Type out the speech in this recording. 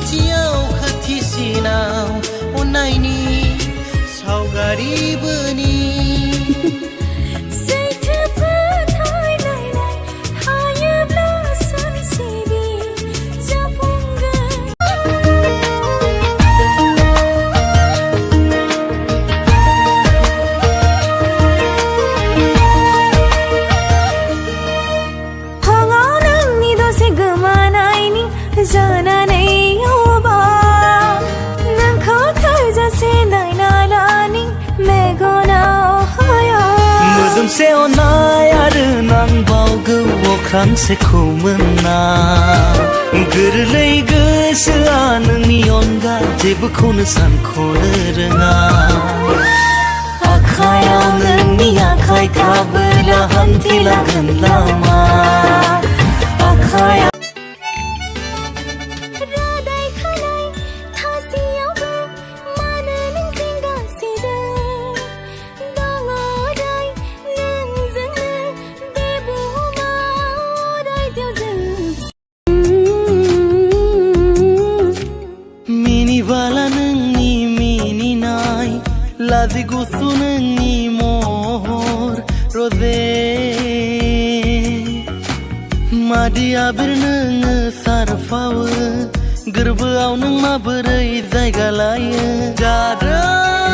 खाथियाव खाथिसिनाव अननायनि सावगारि बोनि जानानै अबा नोंखौ थोजासे नायना लानि मेगनाव हाया मोजोमसे अननाय आरो नांबावगौ अख्रांसेखौ मोनना गोरलै गोसोआ नोंनि अनगा जेबोखौनो सानख'नो रोङा आखायाव नोंनि आखाय थाबोला हान्थिलांगोन लामा आखायाव मिनिबाला नोंनि मिनिनाय लाजि गुसु नोंनि महर रजे मादिया बिर नोङो सारफावो गोरबोआव नों माबोरै जायगा लायो जादों